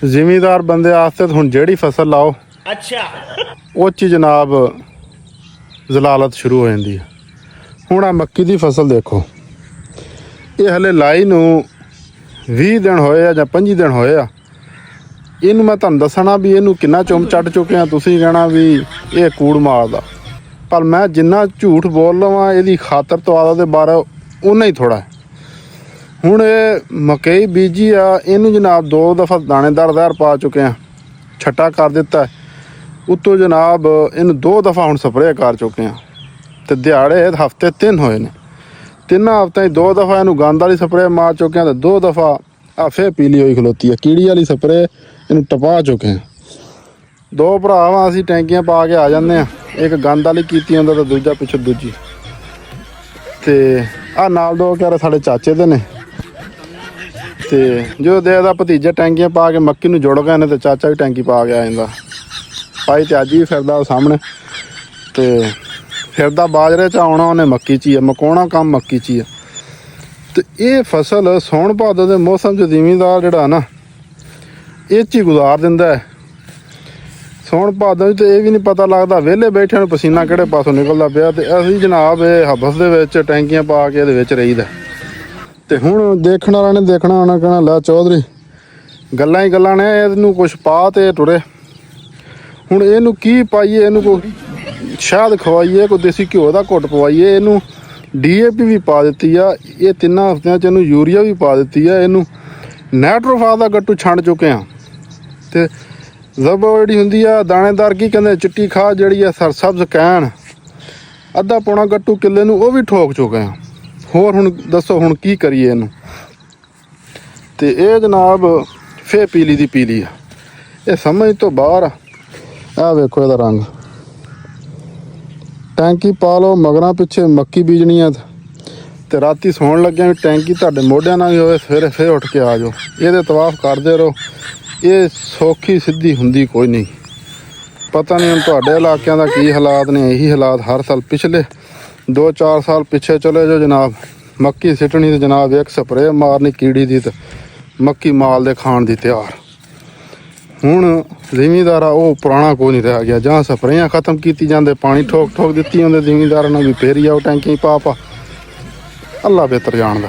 ਜ਼ਿਮੀਂਦਾਰ ਬੰਦੇ ਵਾਸਤੇ ਹੁਣ ਜਿਹੜੀ ਫਸਲ ਲਾਓ अच्छा ਉਹ 'ਚ ਜਨਾਬ ਜ਼ਲਾਲਤ ਸ਼ੁਰੂ ਹੋ ਜਾਂਦੀ ਹੈ। ਹੁਣ ਆ ਮੱਕੀ ਦੀ ਫਸਲ ਦੇਖੋ, ਇਹ ਹਲੇ ਲਾਈ ਨੂੰ 20 ਦਿਨ ਹੋਏ ਆ ਜਾਂ 25 ਦਿਨ ਹੋਏ ਆ। ਇਹਨੂੰ ਮੈਂ ਤੁਹਾਨੂੰ ਦੱਸਣਾ ਵੀ ਇਹਨੂੰ ਕਿੰਨਾ ਚੁੰਮ ਚੱਟ ਚੁੱਕੇ ਆ। ਤੁਸੀਂ ਕਹਿਣਾ ਵੀ ਇਹ ਕੂੜ ਮਾਰਦਾ, ਪਰ ਮੈਂ ਜਿੰਨਾ ਝੂਠ ਬੋਲ ਲਵਾਂ ਇਹਦੀ ਖਾਤਰ ਤੋਂ ਆਦਾ ਦੇ ਬਾਰੇ ਉਨਾ ਹੀ ਥੋੜ੍ਹਾ। ਹੁਣ ਇਹ ਮਕਈ ਬੀਜੀ ਆ, ਇਹਨੂੰ ਜਨਾਬ 2 ਦਫਾ ਦਾਣੇਦਾਰ ਜ਼ਹਿਰ ਪਾ ਚੁੱਕੇ ਆ, ਛੱਟਾ ਕਰ ਦਿੱਤਾ। ਉੱਤੋਂ ਜਨਾਬ ਇਹਨੂੰ 2 ਦਫਾ ਹੁਣ ਸਪਰੇਅ ਕਰ ਚੁੱਕੇ ਆ, ਤੇ ਦਿਹਾੜੇ ਹਫਤੇ 3 ਹੋਏ ਨੇ। 3 ਹਫ਼ਤਿਆਂ 'ਚ 2 ਦਫਾ ਇਹਨੂੰ ਗੰਦ ਵਾਲੀ ਸਪਰੇਅ ਮਾਰ ਚੁੱਕੇ ਆ, ਤੇ 2 ਦਫਾ ਆ ਫੇਰ ਪੀਲੀ ਹੋਈ ਖਲੋਤੀ ਆ ਕੀੜੀ ਵਾਲੀ ਸਪਰੇਅ ਇਹਨੂੰ ਟਪਾ ਚੁੱਕੇ ਆ। 2 ਭਰਾ ਵਾਂ ਅਸੀਂ, ਟੈਂਕੀਆਂ ਪਾ ਕੇ ਆ ਜਾਂਦੇ ਆ, ਇੱਕ ਗੰਦ ਵਾਲੀ ਕੀਤੀ ਹੁੰਦਾ ਤੇ ਦੂਜਾ ਪਿੱਛੇ ਦੂਜੀ। ਤੇ ਆ ਨਾਲ 2 ਘਰ ਸਾਡੇ ਚਾਚੇ ਦੇ ਨੇ, ਤੇ ਜੋ ਦੇਖਦਾ ਭਤੀਜਾ ਟੈਂਕੀਆਂ ਪਾ ਕੇ ਮੱਕੀ ਨੂੰ ਜੁੜ ਗਏ ਨੇ, ਤੇ ਚਾਚਾ ਵੀ ਟੈਂਕੀ ਪਾ ਕੇ ਆ ਜਾਂਦਾ। ਭਾਈ ਤੇ ਅੱਜ ਵੀ ਫਿਰਦਾ ਉਹ ਸਾਹਮਣੇ, ਤੇ ਫਿਰਦਾ ਬਾਜਰੇ 'ਚ ਆਉਣਾ ਉਹਨੇ ਮੱਕੀ 'ਚ ਹੀ ਆ, ਮਕਾਉਣਾ ਕੰਮ ਮੱਕੀ 'ਚ ਹੀ ਆ। ਤੇ ਇਹ ਫਸਲ ਸਾਉਣ ਭਾਦੋ ਦੇ ਮੌਸਮ 'ਚ ਜ਼ਿਮੀਂਦਾਰ ਜਿਹੜਾ ਨਾ ਇਹ 'ਚ ਹੀ ਗੁਜ਼ਾਰ ਦਿੰਦਾ ਹੈ। ਸਾਉਣ ਭਾਦੋ 'ਚ ਤੇ ਇਹ ਵੀ ਨਹੀਂ ਪਤਾ ਲੱਗਦਾ ਵਿਹਲੇ ਬੈਠਿਆਂ ਨੂੰ ਪਸੀਨਾ ਕਿਹੜੇ ਪਾਸੋਂ ਨਿਕਲਦਾ ਪਿਆ। ਤੇ ਅਸੀਂ ਜਨਾਬ ਇਹ ਹਬਸ ਦੇ ਵਿੱਚ ਟੈਂਕੀਆਂ ਪਾ ਕੇ ਇਹਦੇ ਵਿੱਚ ਰਹੀਦਾ। ਤੇ ਹੁਣ ਦੇਖਣ ਵਾਲਿਆਂ ਨੇ ਦੇਖਣਾ ਹੋਣਾ, ਕਹਿਣਾ ਲੈ ਚੌਧਰੀ ਗੱਲਾਂ ਹੀ ਗੱਲਾਂ ਨੇ, ਇਹਨੂੰ ਕੁਛ ਪਾ ਤੇ ਟੁਰੇ। ਹੁਣ ਇਹਨੂੰ ਕੀ ਪਾਈਏ, ਇਹਨੂੰ ਕੋਈ ਸ਼ਾਇਦ ਖਵਾਈਏ, ਕੋਈ ਦੇਸੀ ਘਿਓ ਦਾ ਘੁੱਟ ਪਵਾਈਏ, ਇਹਨੂੰ DAP ਵੀ ਪਾ ਦਿੱਤੀ ਆ, ਇਹ 3 ਹਫ਼ਤਿਆਂ 'ਚ ਇਹਨੂੰ ਯੂਰੀਆ ਵੀ ਪਾ ਦਿੱਤੀ ਆ, ਇਹਨੂੰ ਨਾਈਟ੍ਰੋਫਾਸ ਦਾ ਗੱਟੂ ਛੰਡ ਚੁੱਕੇ ਆ। ਤੇ ਜ਼ਬੋ ਜਿਹੜੀ ਹੁੰਦੀ ਆ ਦਾਣੇਦਾਰ ਕੀ ਕਹਿੰਦੇ ਚਿੱਟੀ ਖਾਦ ਜਿਹੜੀ ਆ ਸਰਸਬਜ਼ ਕੈਨ, ਅੱਧਾ ਪੌਣਾ ਗੱਟੂ ਕਿੱਲੇ ਨੂੰ ਉਹ ਵੀ ਠੋਕ ਚੁੱਕੇ ਆ। ਹੋਰ ਹੁਣ ਦੱਸੋ ਹੁਣ ਕੀ ਕਰੀਏ ਇਹਨੂੰ। ਤੇ ਇਹ ਜਨਾਬ ਫੇਰ ਪੀਲੀ ਦੀ ਪੀਲੀ ਆ, ਇਹ ਸਮਝ ਤੋਂ ਬਾਹਰ ਆ। ਆਹ ਵੇਖੋ ਇਹਦਾ ਰੰਗ। ਟੈਂਕੀ ਪਾ ਲਓ, ਮਗਰਾਂ ਪਿੱਛੇ ਮੱਕੀ ਬੀਜਣੀ ਆ, ਤੇ ਰਾਤੀ ਸੌਣ ਲੱਗਿਆ ਵੀ ਟੈਂਕੀ ਤੁਹਾਡੇ ਮੋਢਿਆਂ ਨਾਲ ਵੀ ਹੋਵੇ, ਸਵੇਰੇ ਫੇਰ ਉੱਠ ਕੇ ਆ ਜਾਓ, ਇਹਦੇ ਤਵਾਫ ਕਰਦੇ ਰਹੋ। ਇਹ ਸੌਖੀ ਸਿੱਧੀ ਹੁੰਦੀ ਕੋਈ ਨਹੀਂ। ਪਤਾ ਨਹੀਂ ਹੁਣ ਤੁਹਾਡੇ ਇਲਾਕਿਆਂ ਦਾ ਕੀ ਹਾਲਾਤ ਨੇ। ਇਹੀ ਹਾਲਾਤ ਹਰ ਸਾਲ, ਪਿਛਲੇ 2-4 ਸਾਲ ਪਿੱਛੇ ਚਲੇ ਜਾਓ ਜਨਾਬ, ਮੱਕੀ ਸਿੱਟਣੀ ਤੇ ਜਨਾਬ ਇੱਕ ਸਪਰੇਅ ਮਾਰਨੀ ਕੀੜੀ ਦੀ, ਤੇ ਮੱਕੀ ਮਾਲ ਦੇ ਖਾਣ ਦੀ ਤਿਆਰ। ਹੁਣ ਜ਼ਿਮੀਂਦਾਰ ਉਹ ਪੁਰਾਣਾ ਕੋਈ ਨਹੀਂ ਰਹਿ ਗਿਆ, ਜਾਂ ਸਪਰੇਆਂ ਖਤਮ ਕੀਤੀ ਜਾਂਦੇ, ਪਾਣੀ ਠੋਕ ਠੋਕ ਦਿੱਤੀ ਜਾਂਦੇ ਜ਼ਿਮੀਂਦਾਰਾਂ ਨੂੰ ਵੀ ਫੇਰ ਹੀ ਆਓ ਟੈਂਕੀ ਪਾ ਅੱਲਾ ਬਿਹਤਰ ਜਾਣਦਾ।